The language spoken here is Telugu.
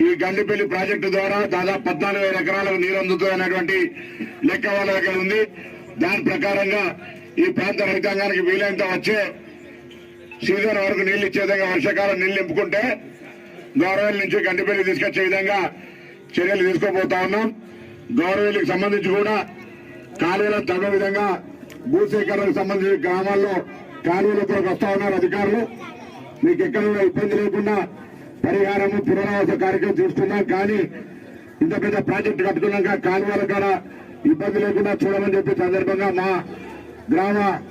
ఈ గండిపల్లి ప్రాజెక్టు ద్వారా దాదాపు 14,000 ఎకరాలకు నీరు అందుతున్నటువంటి లెక్క వాళ్ళ దగ్గర ఉంది. దాని ప్రకారంగా ఈ ప్రాంత రైతాంగానికి వీలైనంత వచ్చే సీజన్ వరకు నీళ్లు ఇచ్చే విధంగా వర్షాకాలం నీళ్లు నింపుకుంటే గౌరవేల నుంచి గండిపల్లి తీసుకొచ్చే విధంగా చర్యలు తీసుకోబోతా ఉన్నాం. గౌరవేలికి సంబంధించి కూడా కాలువలను తగ్గ విధంగా భూసేకరణకు సంబంధించిన గ్రామాల్లో కాలువలతో వస్తా ఉన్నారు అధికారులు. మీకు ఎక్కడ కూడా ఇబ్బంది లేకుండా పరిహారము పునరావాస కార్యక్రమం చూస్తున్నాం. కానీ ఇంత పెద్ద ప్రాజెక్టు కట్టుకున్నాక కాలువల కూడా ఇబ్బంది లేకుండా చూడమని చెప్పి సందర్భంగా మా గ్రామ